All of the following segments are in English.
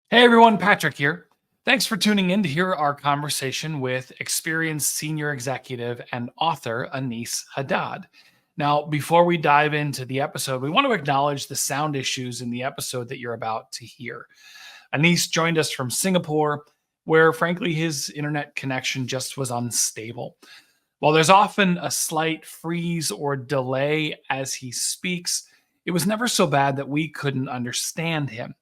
Hey everyone, Patrick here. Thanks for tuning in to hear our conversation with experienced senior executive and author Aneace Haddad. Now, before we dive into the episode, we want to acknowledge the sound issues in the episode that you're about to hear. Aneace joined us from Singapore, where frankly his internet connection just was unstable. While there's often a slight freeze or delay as he speaks, it was never so bad that we couldn't understand him.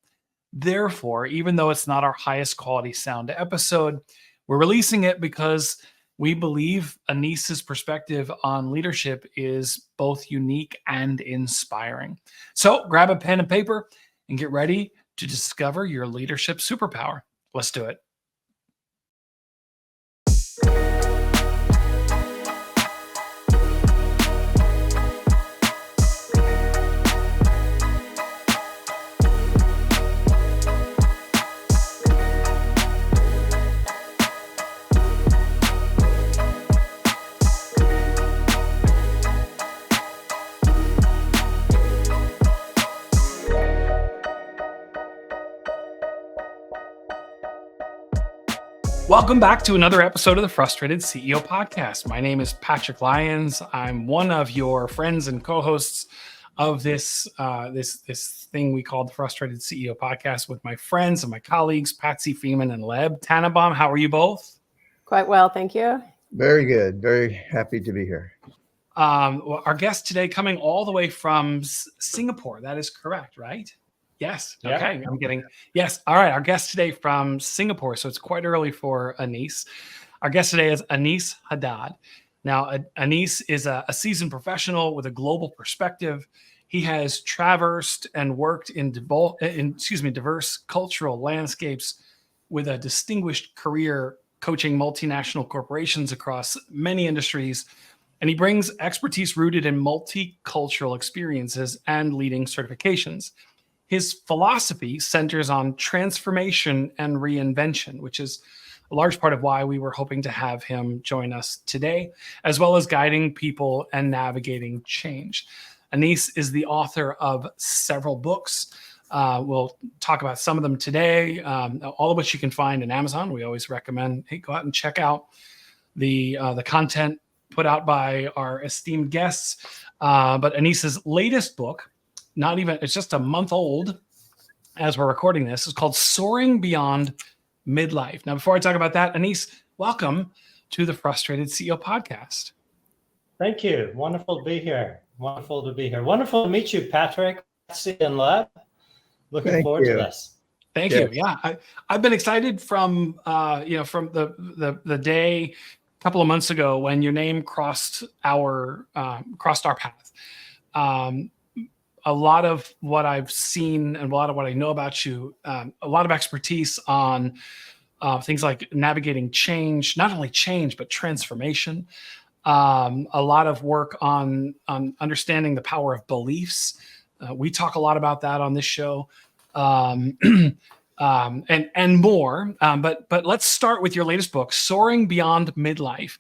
Therefore, even though it's not our highest quality sound episode, we're releasing it because we believe Aneace's perspective on leadership is both unique and inspiring. So grab a pen and paper and get ready to discover your leadership superpower. Let's do it. Welcome back to another episode of the Frustrated CEO podcast. My name is Patrick Lyons. I'm one of your friends and co-hosts of this thing we call the Frustrated CEO podcast with my friends and my colleagues, Patsy Freeman and Leb Tannenbaum. How are you both? Quite well, thank you. Very good. Very happy to be here. Our guest today coming all the way from Singapore. That is correct, right? Yes. Yeah. Okay. I'm getting yes. All right. Our guest today from Singapore. So it's quite early for Aneace. Our guest today is Aneace Haddad. Now, Aneace is a seasoned professional with a global perspective. He has traversed and worked in diverse cultural landscapes with a distinguished career coaching multinational corporations across many industries. And he brings expertise rooted in multicultural experiences and leading certifications. His philosophy centers on transformation and reinvention, which is a large part of why we were hoping to have him join us today, as well as guiding people and navigating change. Aneace is the author of several books. We'll talk about some of them today, all of which you can find in Amazon. We always recommend, hey, go out and check out the content put out by our esteemed guests. But Aneace's latest book, it's just a month old as we're recording this, is called Soaring Beyond MidLife. Now, before I talk about that, Aneace, welcome to the Frustrated CEO podcast. Thank you. Wonderful to be here. Wonderful to meet you, Patrick, Patsy, and Leb. Looking forward to this. Thank you. Yeah, I've been excited from the day a couple of months ago when your name crossed our path. A lot of what I've seen and a lot of what I know about you, a lot of expertise on things like navigating change, not only change, but transformation. A lot of work on understanding the power of beliefs. We talk a lot about that on this show, and more. But let's start with your latest book, Soaring Beyond MidLife,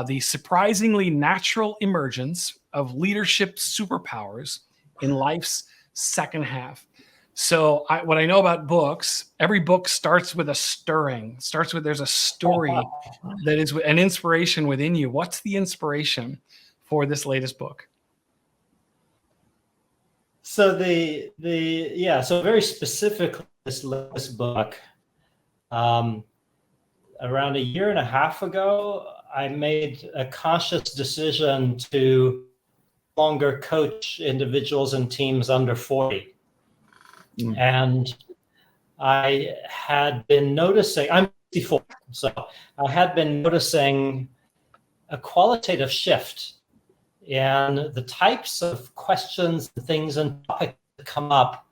the surprisingly natural emergence of leadership superpowers in life's second half. So what I know about books, every book starts with a stirring, there's a story that is an inspiration within you. What's the inspiration for this latest book? So so very specifically, this latest book, around a year and a half ago, I made a conscious decision to longer coach individuals and teams under 40. And I had been noticing, I'm 54, so I had been noticing a qualitative shift in the types of questions, things, and topics that come up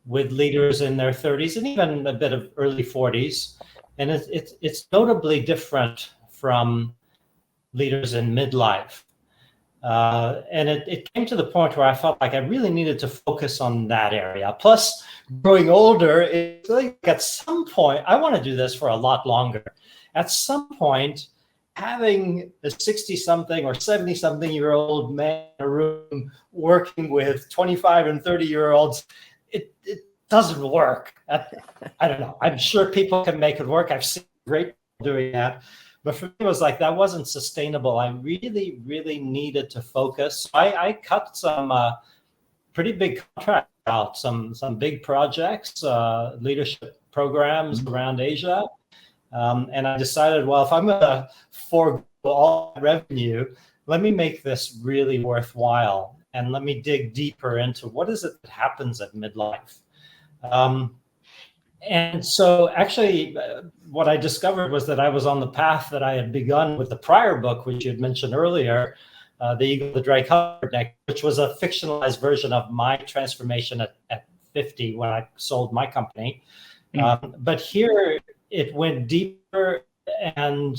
with leaders in their 30s and even a bit of early 40s. And it's notably different from leaders in midlife. And it came to the point where I felt like I really needed to focus on that area. Plus, growing older, it's like at some point, I want to do this for a lot longer. At some point, having a 60-something or 70-something-year-old man in a room working with 25 and 30-year-olds, doesn't work. I don't know. I'm sure people can make it work. I've seen great people doing that. But for me, it was like, that wasn't sustainable. I really, really needed to focus. I cut some pretty big contracts out, some big projects, leadership programs around Asia. And I decided, well, if I'm going to forego all revenue, let me make this really worthwhile. And let me dig deeper into what is it that happens at MidLife. And so actually, what I discovered was that I was on the path that I had begun with the prior book, which you had mentioned earlier, The Eagle, the Dry Neck, which was a fictionalized version of my transformation at 50 when I sold my company. But here it went deeper, and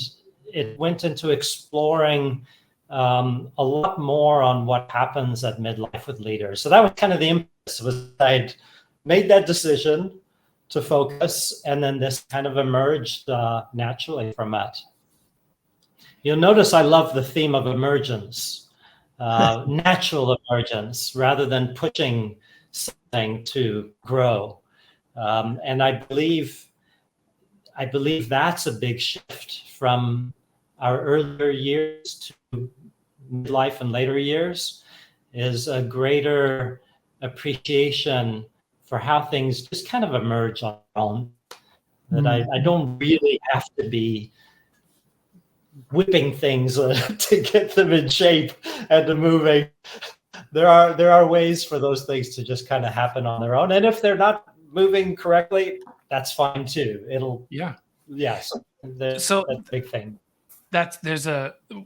it went into exploring a lot more on what happens at MidLife with leaders. So that was kind of the impetus, was I'd made that decision to focus, and then this kind of emerged naturally from that. You'll notice I love the theme of emergence, natural emergence, rather than pushing something to grow. And I believe that's a big shift from our earlier years to midlife and later years, is a greater appreciation for how things just kind of emerge on their own. That I don't really have to be whipping things to get them in shape and to moving. There are ways for those things to just kind of happen on their own. And if they're not moving correctly, that's fine too. So that's a big thing.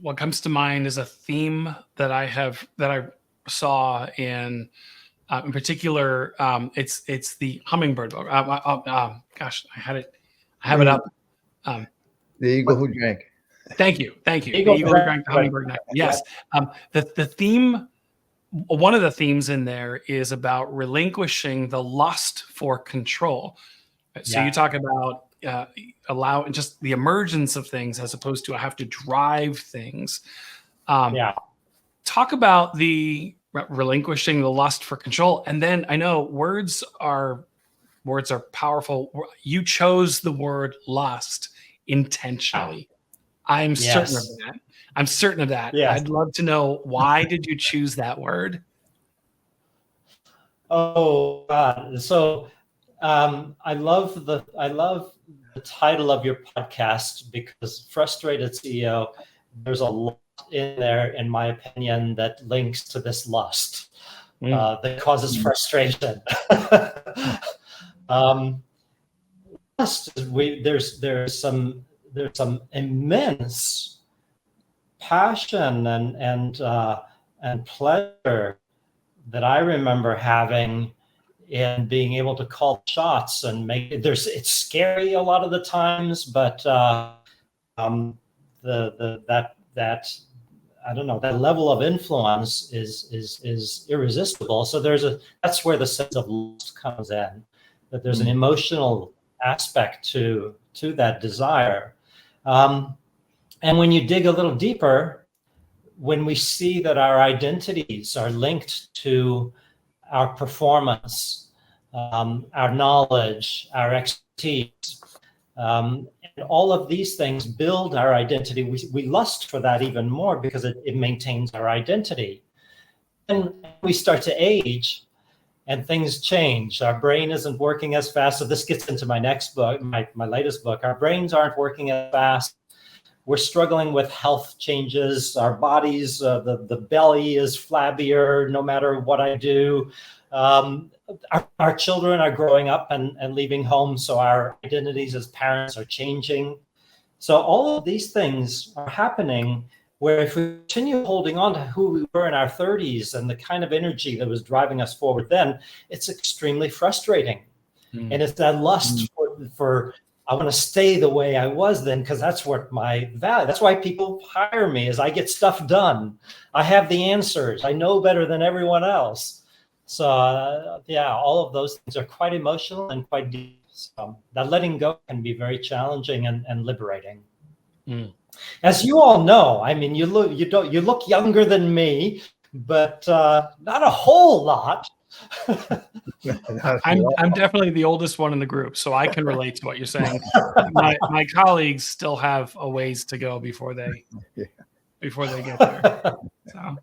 What comes to mind is a theme that I saw in particular. It's the hummingbird book. Gosh, I have it up. The Eagle Who Drank. Thank you. The Eagle Who Drank the Hummingbird Neck. Yes. The theme, one of the themes in there is about relinquishing the lust for control. So you talk about allow just the emergence of things as opposed to I have to drive things. Talk about the relinquishing the lust for control. And then I know words are powerful. You chose the word lust intentionally. I'm certain of that. Yes. I'd love to know, why did you choose that word? Oh God. So I love the title of your podcast, because Frustrated CEO, there's a lot in there, in my opinion, that links to this lust that causes frustration. There's some immense passion and pleasure that I remember having in being able to call shots and make it. It's scary a lot of the times, but I don't know, that level of influence is irresistible. So that's where the sense of lust comes in, that there's an emotional aspect to that desire. And when you dig a little deeper, when we see that our identities are linked to our performance, our knowledge, our expertise, and all of these things build our identity. We lust for that even more because it maintains our identity. And we start to age and things change. Our brain isn't working as fast. So this gets into my next book, my latest book. Our brains aren't working as fast. We're struggling with health changes. Our bodies, the belly is flabbier no matter what I do. Our children are growing up and leaving home, so our identities as parents are changing. So all of these things are happening, where if we continue holding on to who we were in our 30s and the kind of energy that was driving us forward then, it's extremely frustrating. And it's that lust for I want to stay the way I was then, because that's what my value. That's why people hire me, is I get stuff done. I have the answers. I know better than everyone else. So all of those things are quite emotional and quite deep. So that letting go can be very challenging and liberating. As you all know, I mean, you look younger than me, but not a whole lot. I'm definitely the oldest one in the group, so I can relate to what you're saying. My colleagues still have a ways to go before they get there. So.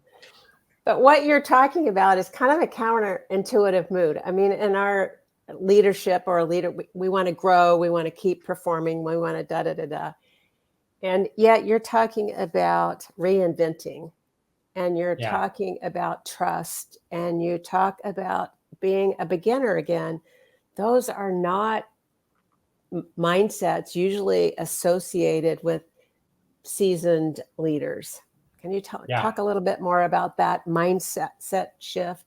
But what you're talking about is kind of a counterintuitive mood. I mean, in our leadership or a leader, we want to grow, we want to keep performing, we want to da da da da. And yet you're talking about reinventing, and you're talking about trust, and you talk about being a beginner again. Those are not mindsets usually associated with seasoned leaders. Can you talk a little bit more about that mindset shift?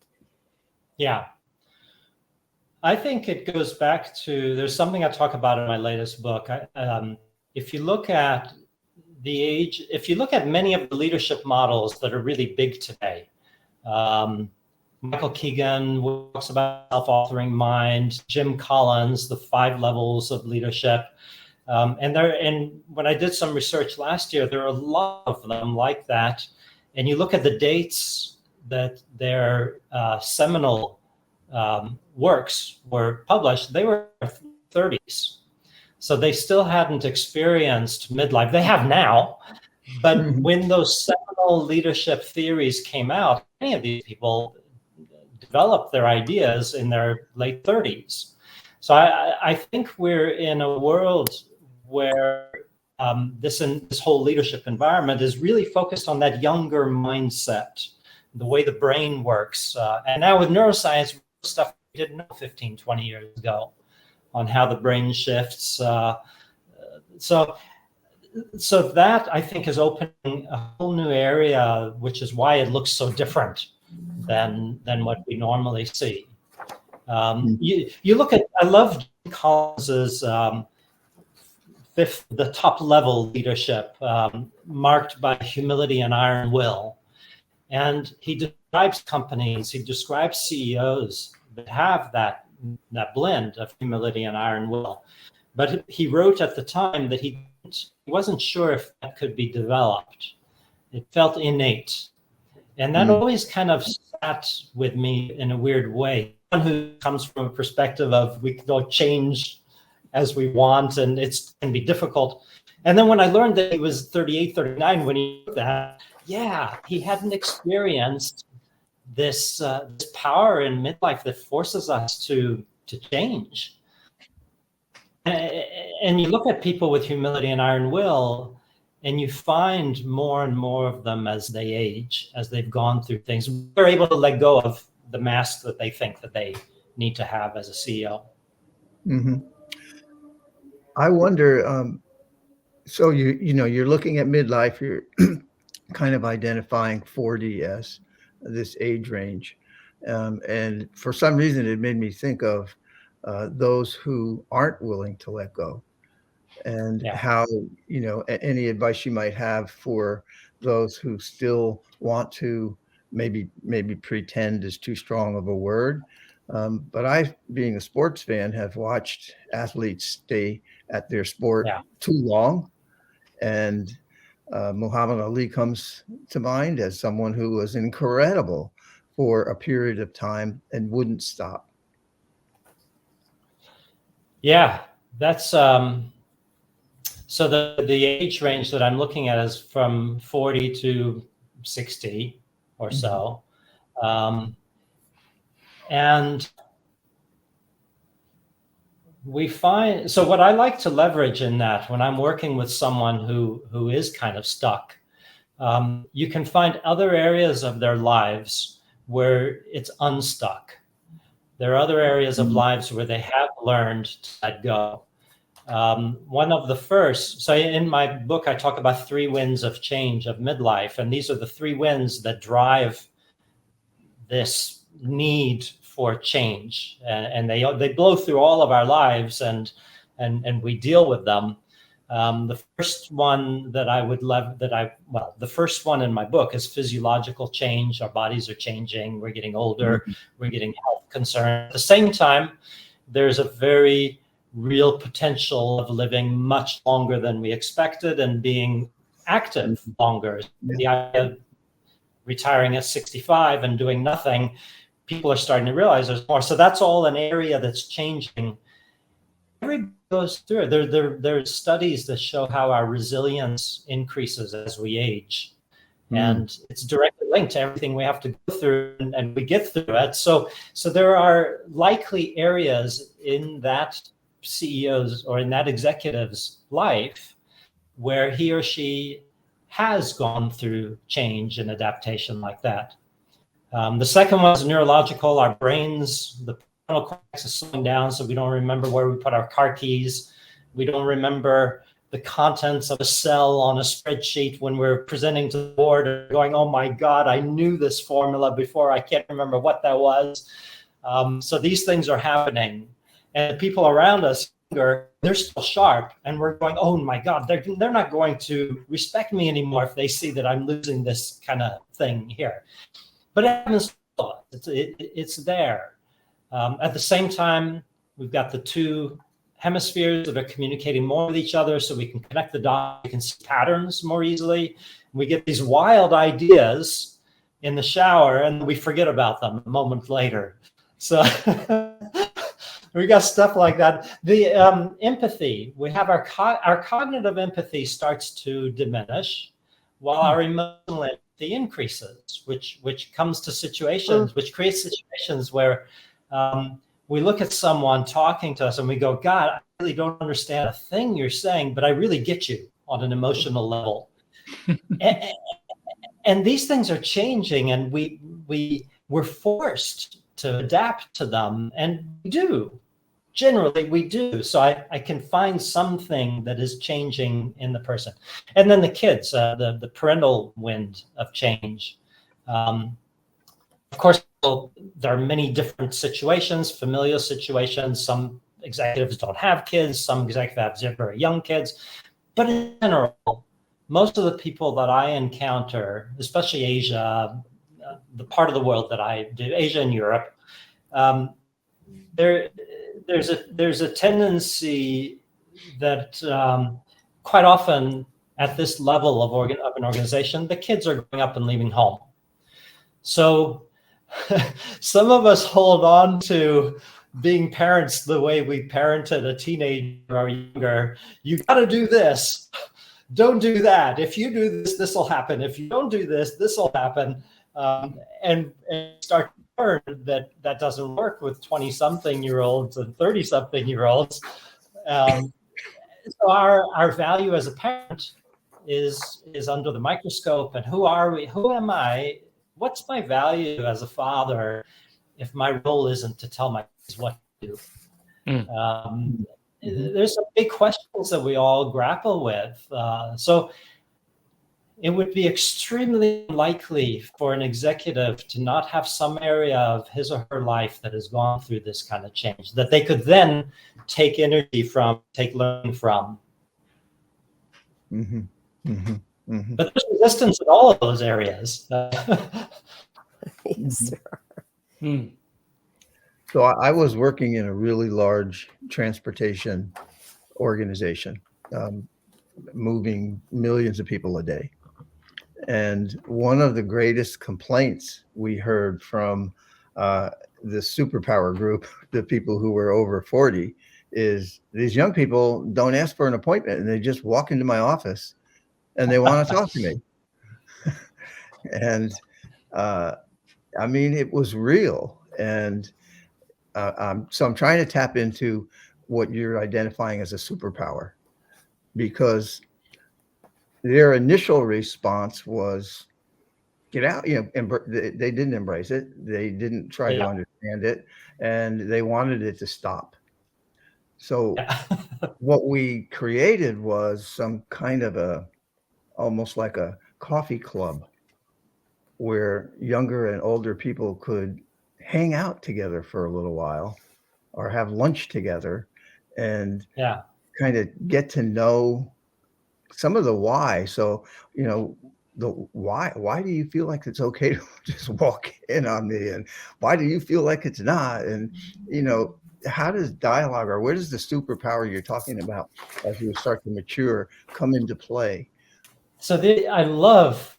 Yeah. I think it goes back to, there's something I talk about in my latest book. If you look at if you look at many of the leadership models that are really big today, Michael Keegan talks about self-authoring mind, Jim Collins, the 5 levels of leadership. And when I did some research last year, there are a lot of them like that. And you look at the dates that their seminal works were published, they were 30s. So they still hadn't experienced midlife. They have now, but when those seminal leadership theories came out, many of these people developed their ideas in their late 30s. So I think we're in a world where this whole leadership environment is really focused on that younger mindset, the way the brain works. And now with neuroscience, stuff we didn't know 15, 20 years ago on how the brain shifts. So that, I think, is opening a whole new area, which is why it looks so different than what we normally see. You look at, I love Jim Collins's the top level leadership, marked by humility and iron will. And he describes companies, he describes CEOs that have that blend of humility and iron will. But he wrote at the time that he wasn't sure if that could be developed. It felt innate. And that always kind of sat with me in a weird way. Someone who comes from a perspective of we can go change as we want, and it can be difficult. And then when I learned that he was 38, 39 when he wrote that, he hadn't experienced this power in midlife that forces us to change. And you look at people with humility and iron will, and you find more and more of them as they age, as they've gone through things. They're able to let go of the mask that they think that they need to have as a CEO. Mm-hmm. I wonder, so you're looking at midlife, you're kind of identifying 40 as this age range. And for some reason, it made me think of those who aren't willing to let go, and how, any advice you might have for those who still want to maybe pretend is too strong of a word. But I, being a sports fan, have watched athletes stay at their sport too long. And Muhammad Ali comes to mind as someone who was incredible for a period of time and wouldn't stop. Yeah, that's so the age range that I'm looking at is from 40 to 60 or so. And we find, so what I like to leverage in that when I'm working with someone who is kind of stuck, you can find other areas of their lives where it's unstuck. There are other areas of lives where they have learned to let go. One of the first, so in my book, I talk about 3 winds of change of midlife, and these are the 3 winds that drive this need for change, and they blow through all of our lives, and we deal with them. The first one that the first one in my book is physiological change. Our bodies are changing. We're getting older. We're getting health concerns. At the same time, there's a very real potential of living much longer than we expected and being active longer. The idea of retiring at 65 and doing nothing, people are starting to realize there's more. So that's all an area that's changing. Everybody goes through it. There's studies that show how our resilience increases as we age. And it's directly linked to everything we have to go through, and we get through it. So there are likely areas in that CEO's or in that executive's life where he or she has gone through change and adaptation like that. The second one is neurological. Our brains, the frontal cortex is slowing down, so we don't remember where we put our car keys. We don't remember the contents of a cell on a spreadsheet when we're presenting to the board and going, oh my God, I knew this formula before. I can't remember what that was. So these things are happening. And the people around us, they're still sharp. And we're going, oh my God, they're not going to respect me anymore if they see that I'm losing this kind of thing here. But it's there. At the same time, we've got the two hemispheres that are communicating more with each other, so we can connect the dots, we can see patterns more easily. We get these wild ideas in the shower and we forget about them a moment later. So we got stuff like that. The empathy, we have our cognitive empathy starts to diminish while our emotional empathy increases, which comes to situations, which creates situations where we look at someone talking to us and we go, God, I really don't understand a thing you're saying, but I really get you on an emotional level. and these things are changing, and we're forced to adapt to them, and we do. Generally, we do. So I can find something that is changing in the person. And then the kids, the parental wind of change. Of course, there are many different situations, familial situations. Some executives don't have kids. Some executives have very young kids. But in general, most of the people that I encounter, especially Asia, the part of the world that I do, Asia and Europe, there's a tendency that quite often at this level of an organization, the kids are growing up and leaving home. So some of us hold on to being parents the way we parented a teenager or younger. You got to do this. Don't do that. If you do this, this will happen. If you don't do this, this will happen. And start to learn that doesn't work with 20-something-year-olds and 30-something-year-olds. So our value as a parent is under the microscope. And who are we? Who am I? What's my value as a father if my role isn't to tell my kids what to do? There's some big questions that we all grapple with. So it would be extremely likely for an executive to not have some area of his or her life that has gone through this kind of change, that they could then take energy from, take learning from. But there's resistance in all of those areas. Yes, sir. So I was working in a really large transportation organization, moving millions of people a day. And one of the greatest complaints we heard from the Superpower group, the people who were over 40, is these young people don't ask for an appointment and they just walk into my office and they want to talk to me. And I mean, it was real. And so I'm trying to tap into what you're identifying as a superpower, because their initial response was get out. They didn't embrace it. They didn't try to understand it, and they wanted it to stop. So what we created was some kind of almost like a coffee club where younger and older people could hang out together for a little while or have lunch together and kind of get to know some of the why. So, the why do you feel like it's okay to just walk in on me? And why do you feel like it's not? And, how does dialogue, or where does the superpower you're talking about as we start to mature come into play? So I love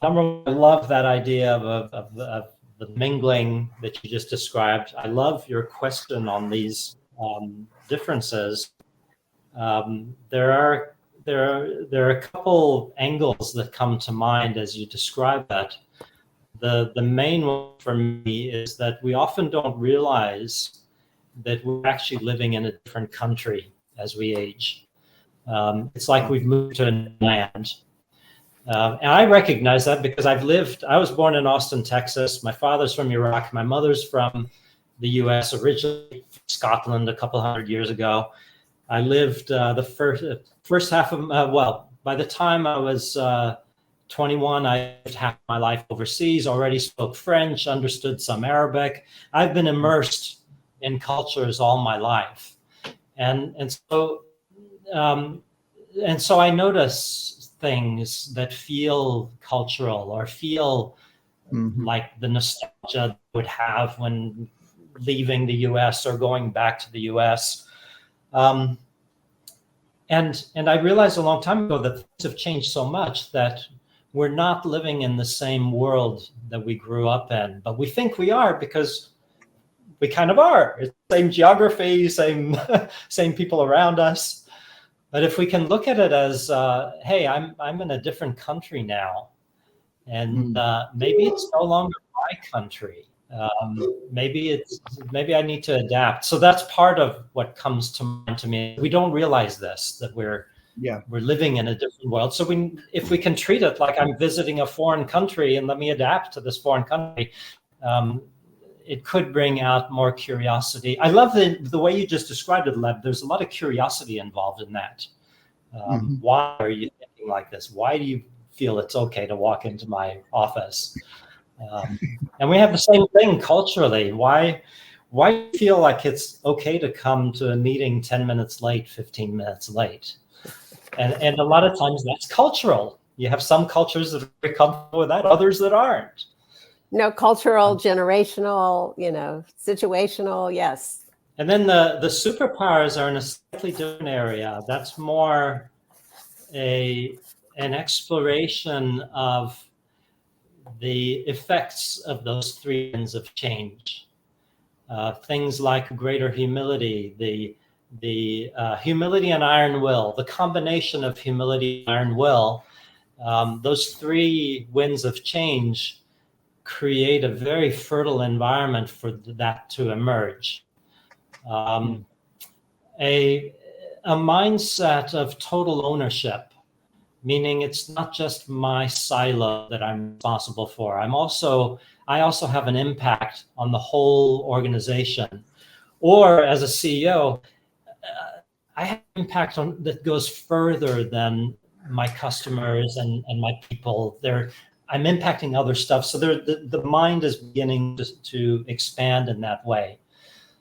that idea of the mingling that you just described. I love your question on these differences. There are a couple angles that come to mind as you describe that. The main one for me is that we often don't realize that we're actually living in a different country as we age. It's like we've moved to a new land. And I recognize that because I was born in Austin, Texas. My father's from Iraq. My mother's from the US, originally from Scotland a couple hundred years ago. I lived the first half of, by the time I was 21, I lived half my life overseas, already spoke French, understood some Arabic. I've been immersed in cultures all my life. And so I notice things that feel cultural or feel like the nostalgia would have when leaving the US or going back to the US. And I realized a long time ago that things have changed so much that we're not living in the same world that we grew up in, but we think we are because we kind of are. It's the same geography, same people around us. But if we can look at it as, hey, I'm in a different country now, and maybe it's no longer my country. Maybe I need to adapt. So that's part of what comes to mind to me. We don't realize this, that we're living in a different world. So if we can treat it like I'm visiting a foreign country and let me adapt to this foreign country, it could bring out more curiosity. I love the way you just described it, Lev. There's a lot of curiosity involved in that. Why are you thinking like this? Why do you feel it's okay to walk into my office? And we have the same thing culturally. Why do you feel like it's okay to come to a meeting 10 minutes late, 15 minutes late? And a lot of times that's cultural. You have some cultures that are very comfortable with that, others that aren't. No, cultural, generational, situational, yes. And then the superpowers are in a slightly different area. That's more an exploration of the effects of those three winds of change. Things like greater humility, the humility and iron will, the combination of humility and iron will, those three winds of change create a very fertile environment for that to emerge. A mindset of total ownership, meaning it's not just my silo that I'm responsible for. I also have an impact on the whole organization. Or as a CEO, I have an impact that goes further than my customers and my people. I'm impacting other stuff. So the mind is beginning to expand in that way.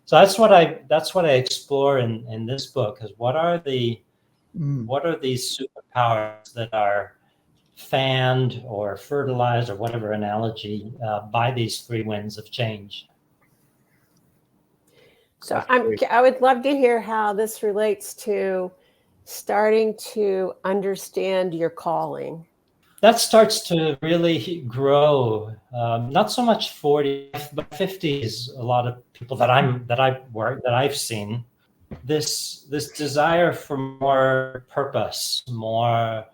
So that's what I explore in this book, is what are these superpowers that are fanned or fertilized or whatever analogy by these three winds of change. So I would love to hear how this relates to starting to understand your calling. That starts to really grow. Not so much 40, but 50s. A lot of people that I've seen, this desire for more purpose, more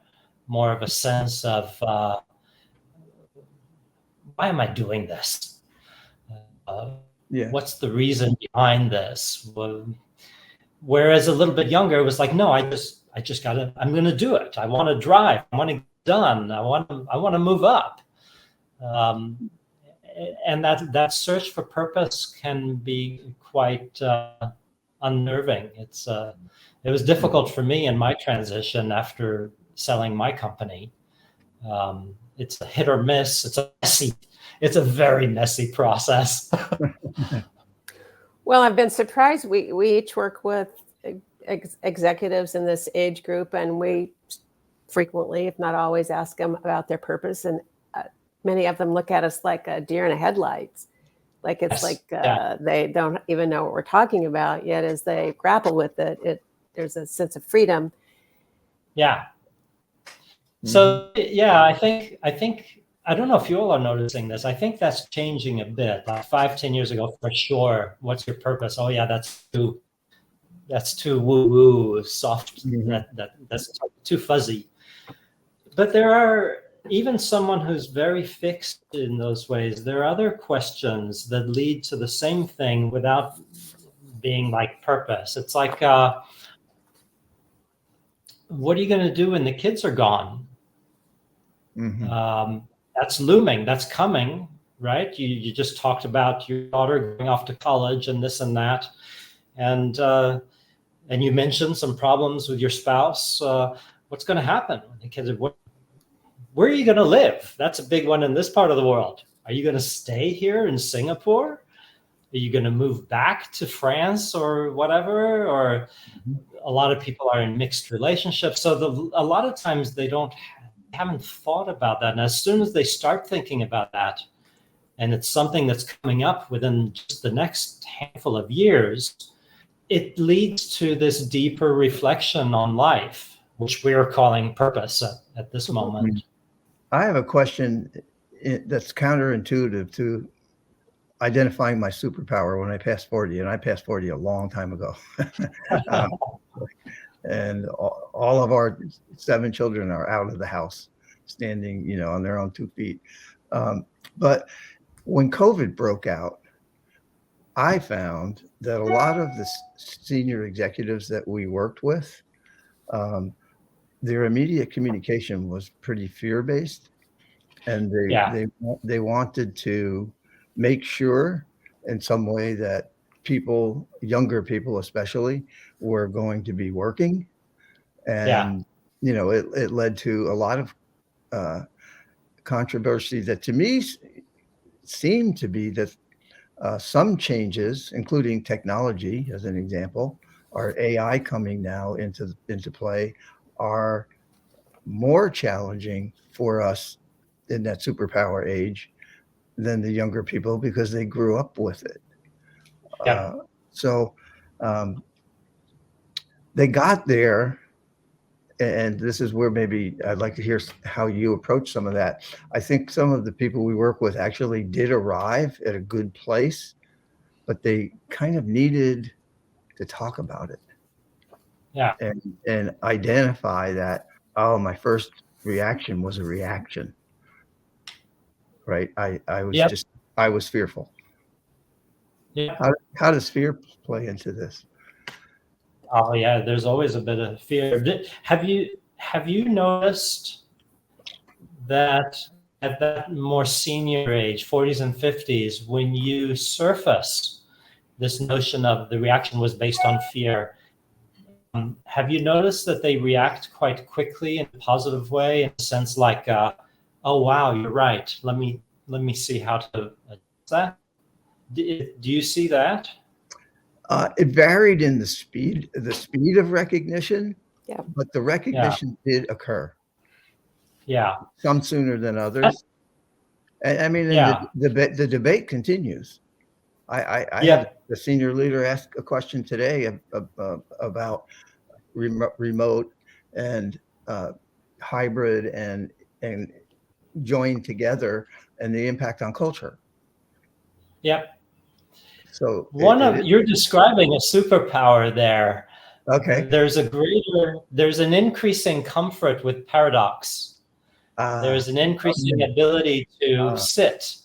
of a sense of why am I doing this? What's the reason behind this? Whereas a little bit younger, it was like, no, I'm going to do it. I want to drive. I want to get done. I want to move up. And that search for purpose can be quite unnerving. It was difficult for me in my transition after selling my company. It's a hit or miss. It's a very messy process. Well, I've been surprised. We each work with executives in this age group, and we frequently, if not always, ask them about their purpose. And many of them look at us like a deer in the headlights. Like it's they don't even know what we're talking about yet. As they grapple with it, there's a sense of freedom. Yeah. So I think I don't know if you all are noticing this. I think that's changing a bit. Like 5, 10 years ago, for sure. What's your purpose? Oh yeah, that's too woo-woo, soft. Mhm. That's too fuzzy. But there are, even someone who's very fixed in those ways, there are other questions that lead to the same thing without being like purpose. It's like, what are you going to do when the kids are gone? Mhm. That's looming. That's coming, right? You just talked about your daughter going off to college and this and that, and you mentioned some problems with your spouse. What's going to happen when the kids are? Where are you going to live? That's a big one in this part of the world. Are you going to stay here in Singapore? Are you going to move back to France or whatever? Or a lot of people are in mixed relationships. So a lot of times they haven't thought about that. And as soon as they start thinking about that, and it's something that's coming up within just the next handful of years, it leads to this deeper reflection on life, which we're calling purpose at this moment. I have a question that's counterintuitive to identifying my superpower when I pass 40, and I passed 40 a long time ago. And all of our 7 children are out of the house, standing, on their own 2 feet. But when COVID broke out, I found that a lot of the senior executives that we worked with, their immediate communication was pretty fear-based, and they wanted to make sure in some way that people, younger people especially, were going to be working. And it led to a lot of controversy that to me seemed to be that some changes, including technology as an example, or AI coming now into play, are more challenging for us in that superpower age than the younger people because they grew up with it. So they got there, and this is where maybe I'd like to hear how you approach some of that. I think some of the people we work with actually did arrive at a good place, but they kind of needed to talk about it. And identify that, oh, my first reaction was a reaction. Right. I was fearful. Yeah. How does fear play into this? Oh yeah, there's always a bit of fear. Have you noticed that at that more senior age, 40s and 50s, when you surface this notion of the reaction was based on fear, have you noticed that they react quite quickly in a positive way, in a sense like, oh wow, you're right. Let me see how to adjust that. Do you see that? It varied in the speed of recognition, but the recognition did occur. Yeah. Some sooner than others. And I mean, the debate continues. I had the senior leader ask a question today about remote and hybrid and joined together and the impact on culture. Yep. So you're describing a superpower there. Okay. There's an increasing comfort with paradox. There's an increasing ability to sit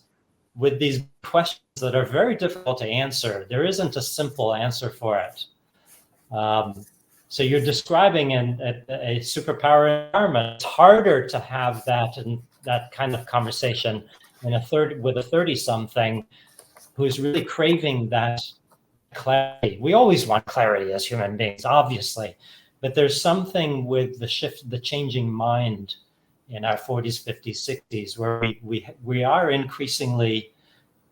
with these questions that are very difficult to answer. There isn't a simple answer for it. So you're describing a superpower environment. It's harder to have that kind of conversation with a 30-something who's really craving that clarity. We always want clarity as human beings, obviously, but there's something with the changing mind in our 40s, 50s, 60s, where we are increasingly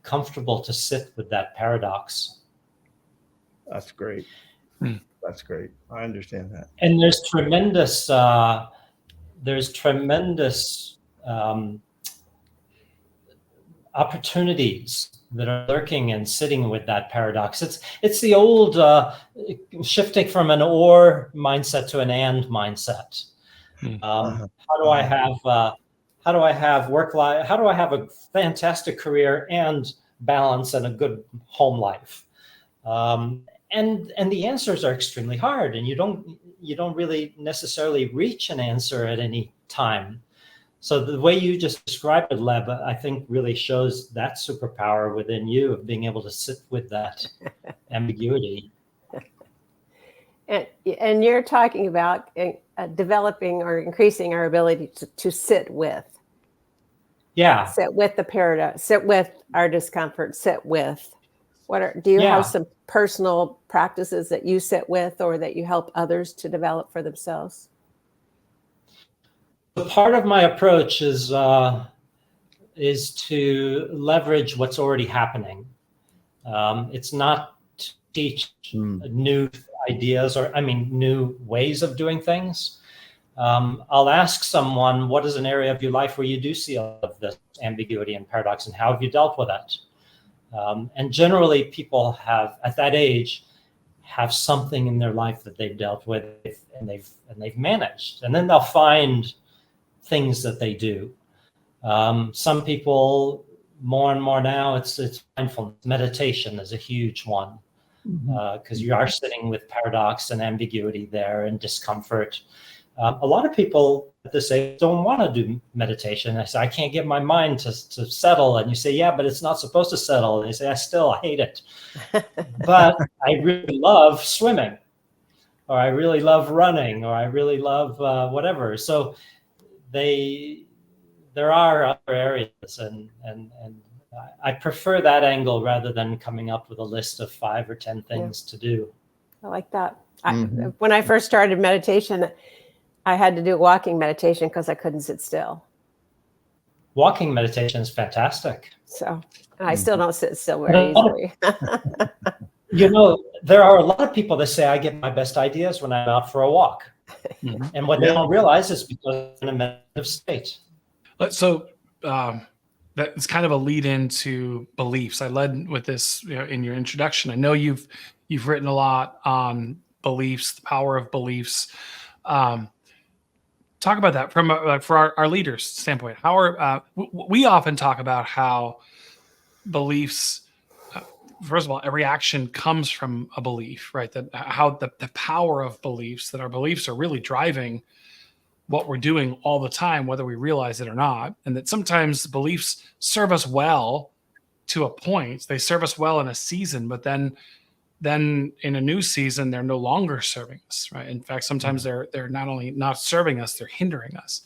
comfortable to sit with that paradox. That's great. That's great. I understand that. And there's tremendous opportunities that are lurking and sitting with that paradox. It's the old shifting from an or mindset to an and mindset. How how do I have work life? How do I have a fantastic career and balance and a good home life? And the answers are extremely hard, and you don't really necessarily reach an answer at any time. So the way you just described it, Leb, I think really shows that superpower within you of being able to sit with that ambiguity. And you're talking about developing or increasing our ability to sit with. Yeah. Sit with the paradox, sit with our discomfort, sit with. Do you have some personal practices that you sit with or that you help others to develop for themselves? Part of my approach is to leverage what's already happening. It's not to teach new ideas new ways of doing things. I'll ask someone, what is an area of your life where you do see all of this ambiguity and paradox, and how have you dealt with it? And generally people have, at that age, have something in their life that they've dealt with and they've managed. And then they'll find things that they do. Some people more and more now, it's mindfulness. Meditation is a huge one, because you are sitting with paradox and ambiguity there and discomfort. A lot of people at this age don't want to do meditation. I say, I can't get my mind to settle. And you say, yeah, but it's not supposed to settle. And they say, I hate it. But I really love swimming, or I really love running, or I really love whatever. So there are other areas, and I prefer that angle rather than coming up with a list of 5 or 10 things to do. I like that. When I first started meditation, I had to do walking meditation because I couldn't sit still. Walking meditation is fantastic. So I still don't sit still very easily. There are a lot of people that say I get my best ideas when I'm out for a walk. And what they don't realize is because I'm in a meditative state. So that's kind of a lead into beliefs. I led with this in your introduction. I know you've written a lot on beliefs, the power of beliefs. Talk about that from for our leaders' standpoint. How are we often talk about how beliefs, first of all, every action comes from a belief, right? That how the power of beliefs, that our beliefs are really driving what we're doing all the time, whether we realize it or not. And that sometimes beliefs serve us well to a point. They serve us well in a season, but then in a new season, they're no longer serving us, right? In fact, sometimes they're not only not serving us, they're hindering us.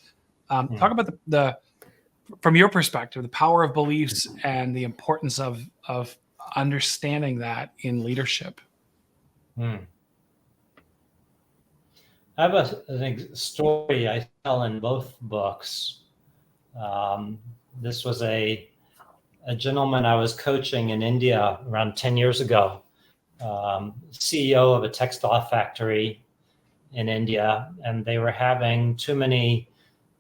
Talk about the from your perspective, the power of beliefs and the importance of understanding that in leadership. I have a story I tell in both books. This was a gentleman I was coaching in India around 10 years ago, CEO of a textile factory in India, and they were having too many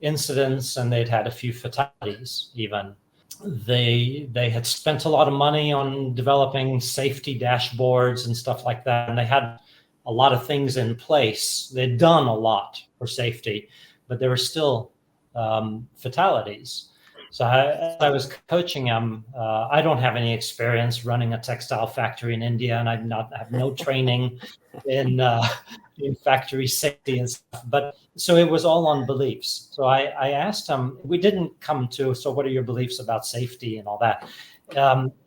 incidents, and they'd had a few fatalities even. They had spent a lot of money on developing safety dashboards and stuff like that, and they had a lot of things in place. They'd done a lot for safety, but there were still fatalities. So I was coaching him. I don't have any experience running a textile factory in India, and I have no training in factory safety and stuff. But so it was all on beliefs. So I asked him. We didn't come to, so what are your beliefs about safety and all that?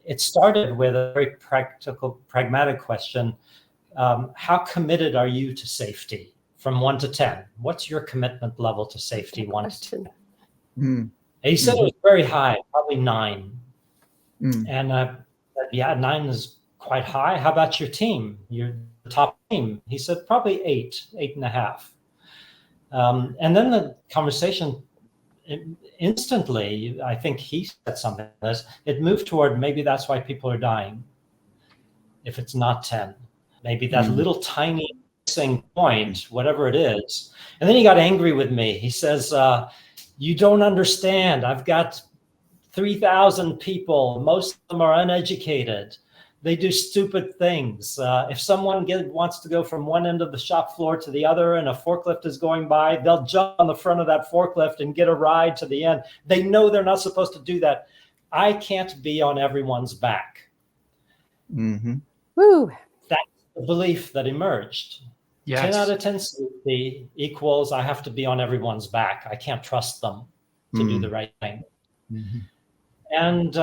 It started with a very practical, pragmatic question. How committed are you to safety from 1 to 10? What's your commitment level to safety? 1 to 10. He said it was very high, probably 9. And I said, yeah, 9 is quite high. How about your team, your top team? He said probably 8.5. And then the conversation instantly, I think he said something like this, it moved toward maybe that's why people are dying. If it's not 10, maybe that little tiny missing point, whatever it is. And then he got angry with me. He says, you don't understand. I've got 3,000 people. Most of them are uneducated. They do stupid things. If someone wants to go from one end of the shop floor to the other and a forklift is going by, they'll jump on the front of that forklift and get a ride to the end. They know they're not supposed to do that. I can't be on everyone's back. Mm-hmm. Woo. That's the belief that emerged. Yes. 10 out of 10 safety equals I have to be on everyone's back. I can't trust them to do the right thing. Mm-hmm. And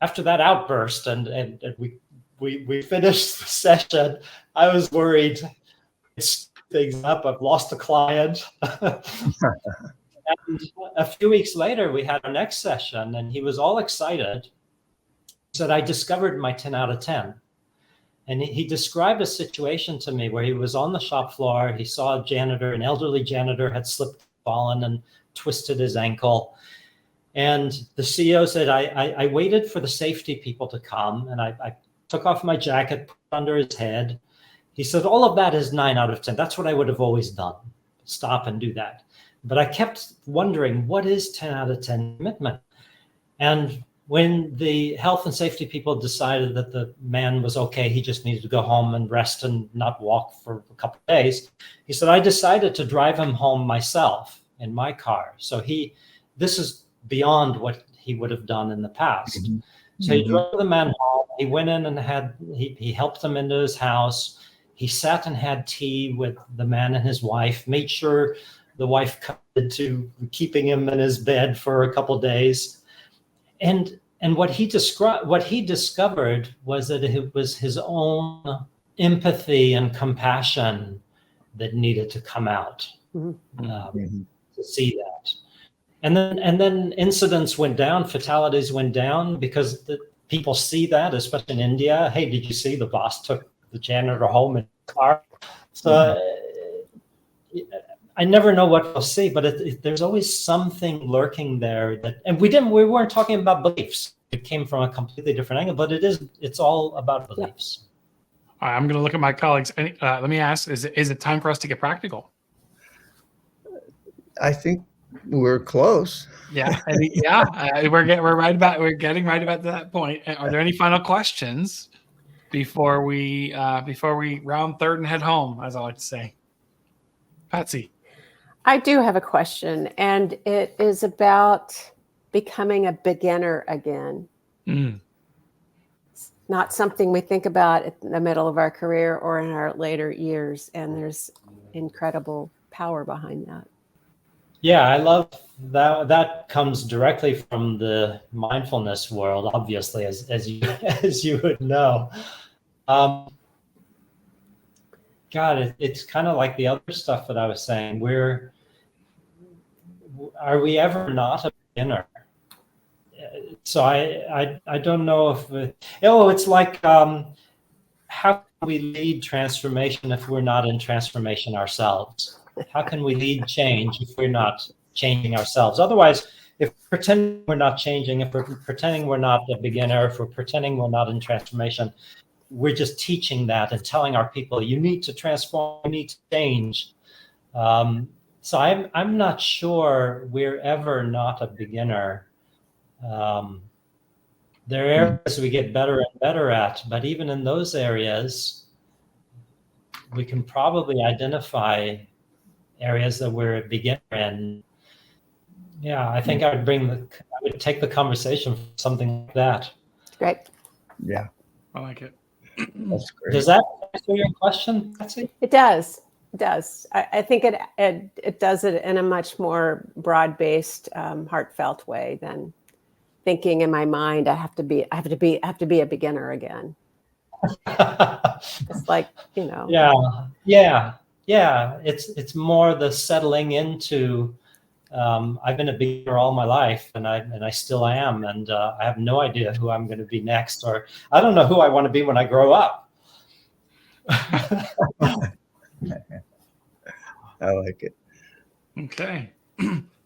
after that outburst and we finished the session, I was worried. It's things up. I've lost a client. And a few weeks later, we had our next session, and he was all excited. He said, I discovered my 10 out of 10. And he described a situation to me where he was on the shop floor. He saw a janitor, an elderly janitor, had slipped, fallen, and twisted his ankle. And the CEO said, I waited for the safety people to come, and I took off my jacket, put it under his head. He said, all of that is 9 out of 10. That's what I would have always done. Stop and do that. But I kept wondering, what is 10 out of 10 commitment? And when the health and safety people decided that the man was okay, he just needed to go home and rest and not walk for a couple of days, he said, I decided to drive him home myself in my car. So this is beyond what he would have done in the past. Mm-hmm. So he drove the man home. He went in and he helped him into his house. He sat and had tea with the man and his wife, made sure the wife committed to keeping him in his bed for a couple of days. And what he discovered was that it was his own empathy and compassion that needed to come out, to see that. And then incidents went down, fatalities went down, because the people see that, especially in India. Hey, did you see the boss took the janitor home in the car? So I never know what we'll see, but there's always something lurking there and we weren't talking about beliefs. It came from a completely different angle, but it's all about beliefs. All right, I'm going to look at my colleagues. Let me ask, is it time for us to get practical? I think we're close. Yeah. We're getting right about that point. Are there any final questions before we round third and head home, as I like to say? Patsy. I do have a question, and it is about becoming a beginner again. It's not something we think about in the middle of our career or in our later years, and there's incredible power behind that. Yeah, I love that. That comes directly from the mindfulness world, obviously, as you would know. God, it's kind of like the other stuff that I was saying. Are we ever not a beginner? So I don't know if it's like how can we lead transformation if we're not in transformation ourselves? How can we lead change if we're not changing ourselves? Otherwise, if we're pretending we're not changing, if we're pretending we're not a beginner, if we're pretending we're not in transformation, we're just teaching that and telling our people, you need to transform, you need to change. So I'm not sure we're ever not a beginner. There are areas we get better and better at, but even in those areas, we can probably identify areas that we're a beginner in. Yeah, I think I would take the conversation from something like that. Great. Yeah, I like it. that's great. Does that answer your question, Patsy? It does. It does. I think it does it in a much more broad-based, heartfelt way than thinking in my mind, I have to be a beginner again. It's like, Yeah. It's more the settling into. I've been a beginner all my life, and I still am, and I have no idea who I'm going to be next, or I don't know who I want to be when I grow up. I like it. Okay.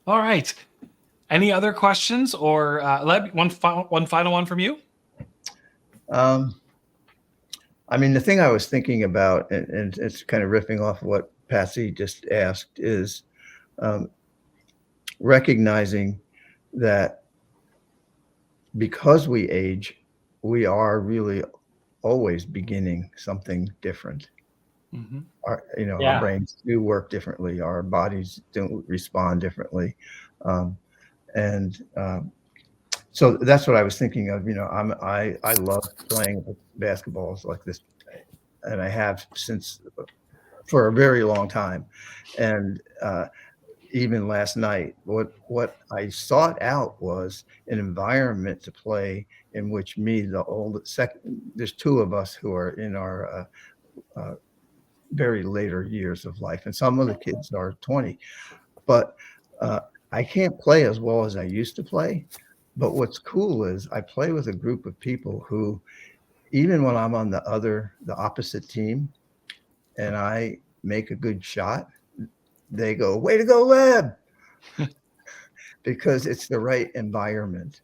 All right. Any other questions, or one final one from you? I mean, the thing I was thinking about, and it's kind of riffing off what Patsy just asked, is recognizing that because we age, we are really always beginning something different. Mm-hmm. Our, our Yeah. brains do work differently. Our bodies do respond differently. Um, and so that's what I was thinking of. I love playing basketballs like this, and I have since for a very long time. And even last night, what I sought out was an environment to play in which me, the old second, there's two of us who are in our very later years of life, and some of the kids are 20, but I can't play as well as I used to play. But what's cool is I play with a group of people who, even when I'm on the opposite team, and I make a good shot, they go, "Way to go, Leb!" because it's the right environment.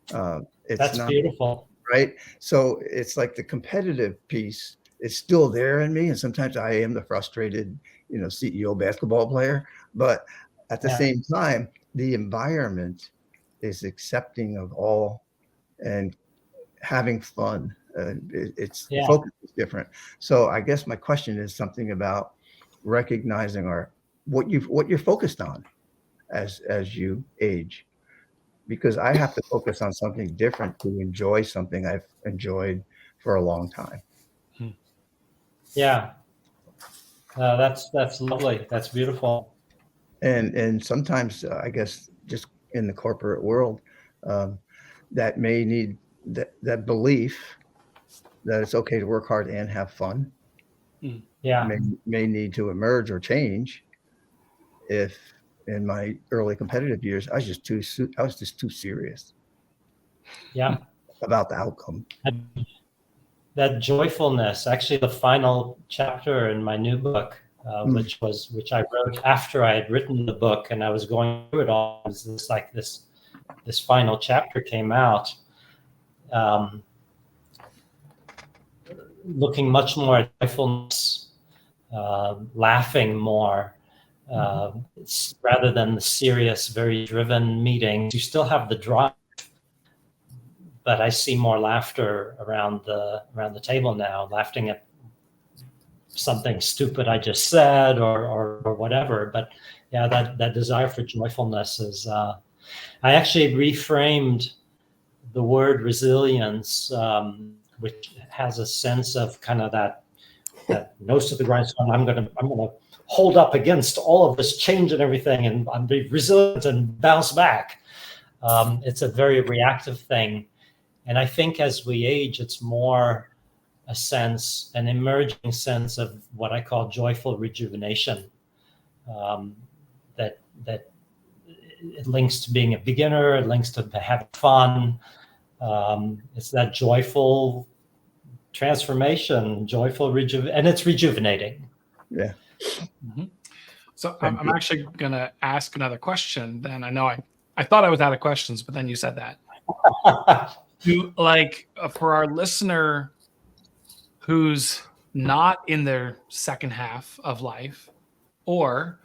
It's That's not beautiful. right. So it's like the competitive piece is still there in me, and sometimes I am the frustrated, CEO basketball player. But at the Yeah. same time, the environment is accepting of all and having fun. It's the Yeah. focus is different. So I guess my question is something about recognizing what you're focused on as you age, because I have to focus on something different to enjoy something I've enjoyed for a long time. Yeah. That's lovely. That's beautiful. And sometimes I guess just in the corporate world, um, that may need that belief that it's okay to work hard and have fun Yeah. may need to emerge or change. If in my early competitive years, I was just too serious Yeah. about the outcome. That joyfulness, actually the final chapter in my new book, which I wrote after I had written the book and I was going through it all, was this final chapter came out, looking much more at joyfulness, laughing more, rather than the serious, very driven meetings. You still have the drive, but I see more laughter around the table now, laughing at something stupid I just said or whatever. But yeah, that desire for joyfulness is. I actually reframed the word resilience, which has a sense of kind of that nose to the grindstone. I'm gonna hold up against all of this change and everything, and I'm be resilient and bounce back. It's a very reactive thing. And I think as we age, it's more an emerging sense of what I call joyful rejuvenation. That it links to being a beginner, it links to having fun. It's that joyful transformation, and it's rejuvenating. Yeah. Mm-hmm. So I'm actually going to ask another question. Then I know I thought I was out of questions, but then you said that. For our listener who's not in their second half of life, or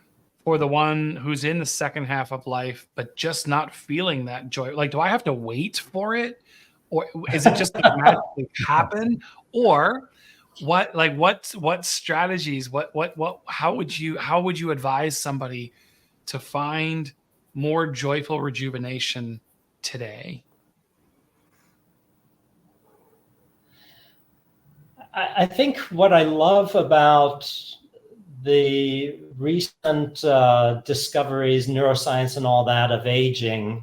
for the one who's in the second half of life but just not feeling that joy, like, do I have to wait for it, or is it just going to magically happen? Or what strategies, how would you advise somebody to find more joyful rejuvenation today? I think what I love about the recent discoveries, neuroscience and all that of aging,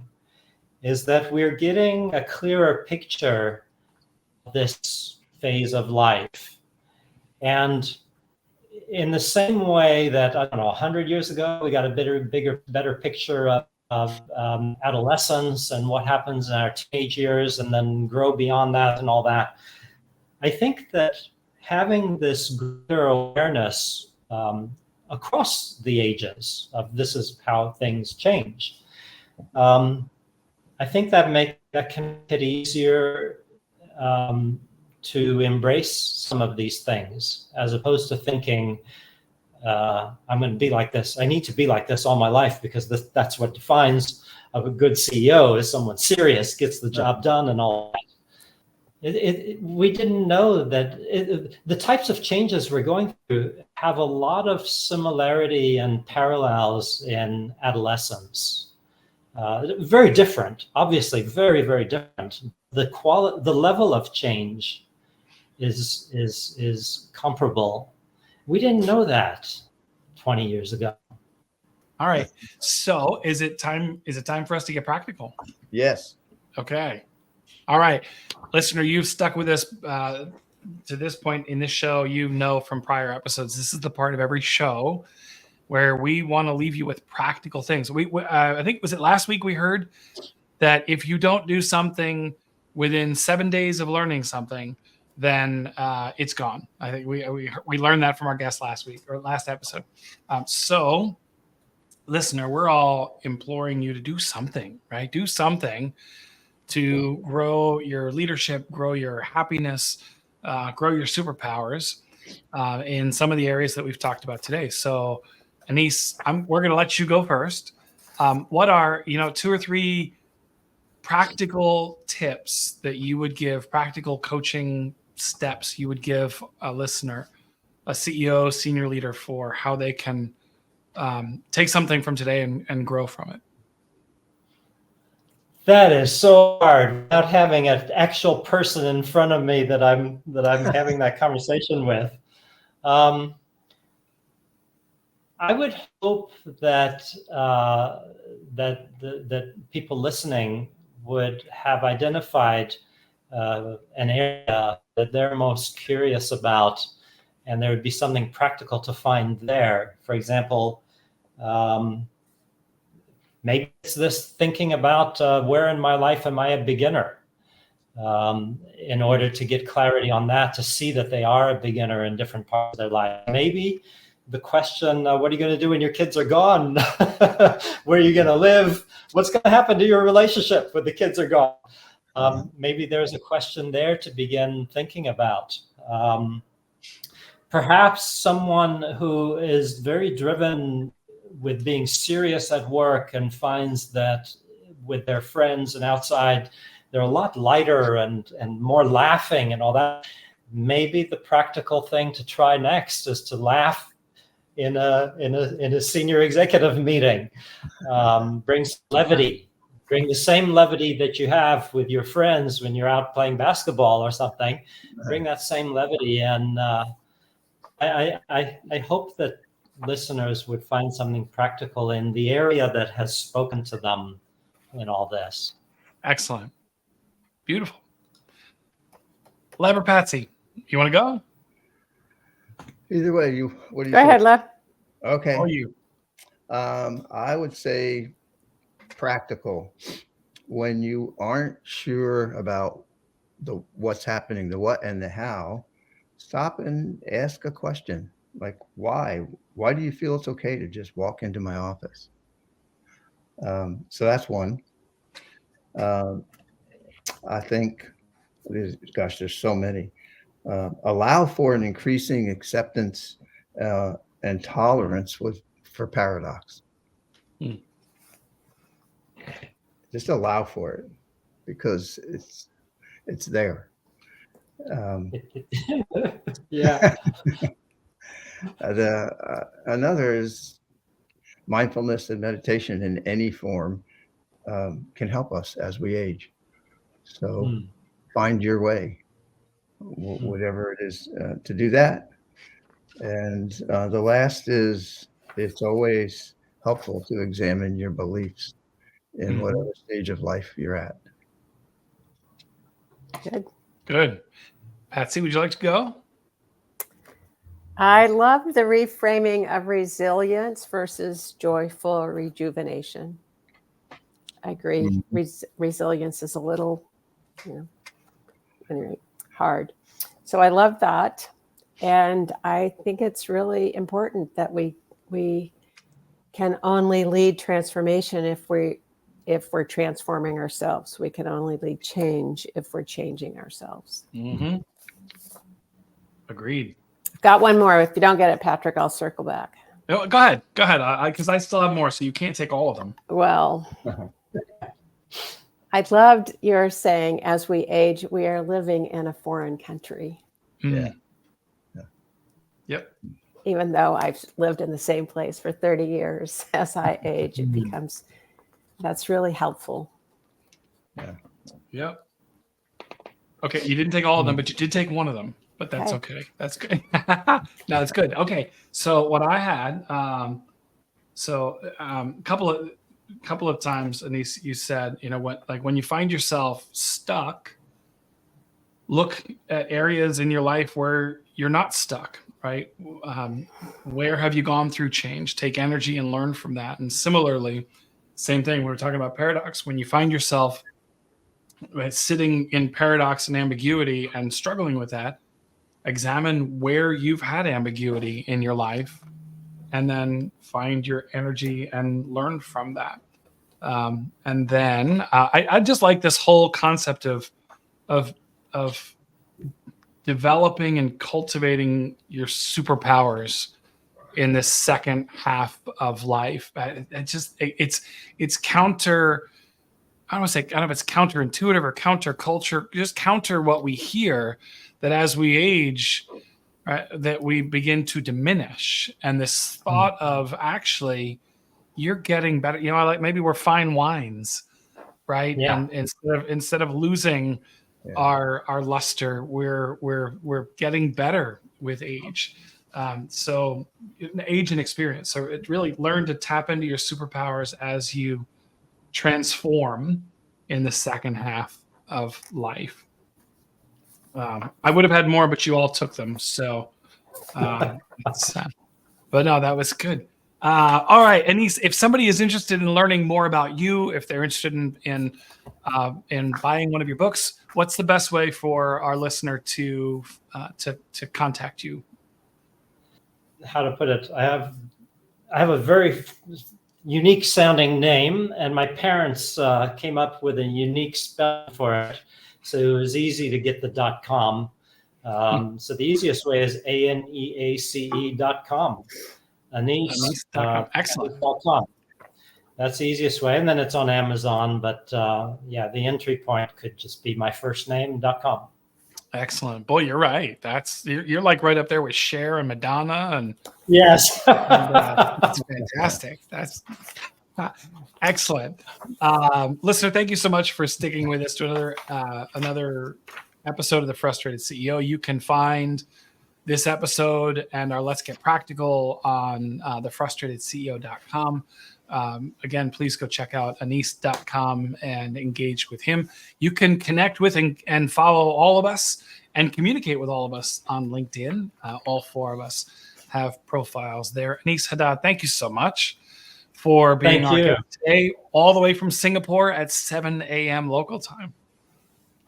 is that we're getting a clearer picture of this phase of life. And in the same way that, 100 years ago, we got a better picture of adolescence and what happens in our teenage years and then grow beyond that and all that. I think that having this greater awareness across the ages of this is how things change, I think that can make it easier to embrace some of these things, as opposed to thinking, I'm going to be like this. I need to be like this all my life because that's what defines a good CEO, is someone serious, gets the job done and all that. We didn't know that the types of changes we're going through have a lot of similarity and parallels in adolescence. Very different, obviously, very, very different. The level of change is comparable. We didn't know that 20 years ago. All right. So is it time for us to get practical? Yes. Okay. All right. Listener, you've stuck with us to this point in this show. You know from prior episodes, this is the part of every show where we want to leave you with practical things. I think, was it last week we heard that if you don't do something within 7 days of learning something, then it's gone. I think we learned that from our guest last week or last episode. So, listener, we're all imploring you to do something, right? Do something to grow your leadership, grow your happiness, grow your superpowers in some of the areas that we've talked about today. So, Aneace, we're going to let you go first. What are 2 or 3 practical tips that you would give, practical coaching steps you would give a listener, a CEO, senior leader, for how they can take something from today and grow from it? That is so hard without having an actual person in front of me that I'm having that conversation with. I would hope that that people listening would have identified an area that they're most curious about, and there would be something practical to find there. For example, maybe it's this thinking about where in my life am I a beginner? In order to get clarity on that, to see that they are a beginner in different parts of their life. Maybe the question, what are you going to do when your kids are gone? Where are you going to live? What's going to happen to your relationship when the kids are gone? Maybe there's a question there to begin thinking about. Perhaps someone who is very driven with being serious at work and finds that with their friends and outside, they're a lot lighter and more laughing and all that. Maybe the practical thing to try next is to laugh in a senior executive meeting. Bring levity. Bring the same levity that you have with your friends when you're out playing basketball or something. Bring that same levity, and I hope that listeners would find something practical in the area that has spoken to them in all this. Excellent. Beautiful. Lev or Patsy, you want to go? Either way, what do you Go ahead, Lev. Okay. Or you? I would say practical. When you aren't sure about what's happening, the what and the how, stop and ask a question like, why? Why do you feel it's okay to just walk into my office? So that's one. I think, there's so many. Allow for an increasing acceptance and tolerance for paradox. Just allow for it because it's there. Yeah. Another is mindfulness and meditation in any form can help us as we age. So find your way, whatever it is, to do that. And the last is, it's always helpful to examine your beliefs in whatever stage of life you're at. Good. Patsy, would you like to go? I love the reframing of resilience versus joyful rejuvenation. I agree. Resilience is a little, hard. So I love that. And I think it's really important that we can only lead transformation if we're transforming ourselves. We can only lead change if we're changing ourselves. Mm-hmm. Agreed. I've got one more. If you don't get it, Patrick, I'll circle back. No, go ahead. Because I still have more, so you can't take all of them. Well, I loved your saying, as we age, we are living in a foreign country. Yeah. Yep. Even though I've lived in the same place for 30 years, as I age, it becomes, that's really helpful. Yep. Okay, you didn't take all of them, but you did take one of them. But that's okay. That's good. No, that's good. Okay, so what I had, couple of times, Aneace, you said, when you find yourself stuck, look at areas in your life where you're not stuck, right? Where have you gone through change? Take energy and learn from that. And similarly, same thing. We were talking about paradox. When you find yourself sitting in paradox and ambiguity and struggling with that, examine where you've had ambiguity in your life, and then find your energy and learn from that. And then I just like this whole concept of developing and cultivating your superpowers in this second half of life. It's counter. I don't want to say, I don't know if it's counterintuitive or counterculture, just counter what we hear, that as we age, right, that we begin to diminish. And this thought of actually, you're getting better. Like maybe we're fine wines, right? Yeah. And instead of losing our luster, we're getting better with age. So age and experience. So it really learn to tap into your superpowers as you transform in the second half of life. I would have had more, but you all took them. So, but no, that was good. All right, Aneace, if somebody is interested in learning more about you, if they're interested in buying one of your books, what's the best way for our listener to contact you? How to put it? I have a very unique sounding name, and my parents came up with a unique spell for it, so it was easy to get the .com. So the easiest way is ANEACE.com. Aneace.com. Excellent. That's the easiest way, and then it's on Amazon. But the entry point could just be my first name.com. Excellent. Boy, you're right. You're like right up there with Cher and Madonna, and yes, that's fantastic. That's excellent. Listener, thank you so much for sticking with us to another episode of The Frustrated CEO. You can find this episode and our Let's Get Practical on thefrustratedceo.com. Again, please go check out Aneace.com and engage with him. You can connect with and follow all of us and communicate with all of us on LinkedIn. All four of us have profiles there. Aneace Haddad, thank you so much for being our guest today, all the way from Singapore at 7 a.m. local time.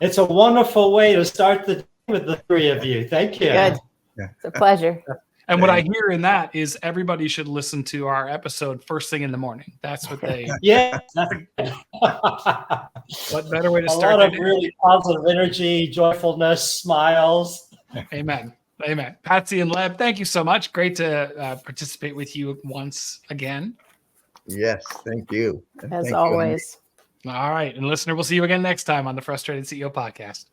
It's a wonderful way to start the day with the three of you. Thank you. Good. It's a pleasure. And what I hear in that is everybody should listen to our episode first thing in the morning. That's what they. Yeah. What better way to start? A lot of really positive energy, joyfulness, smiles. Amen. Amen. Patsy and Leb, thank you so much. Great to participate with you once again. Yes, thank you. As always. All right. And listener, we'll see you again next time on the Frustrated CEO podcast.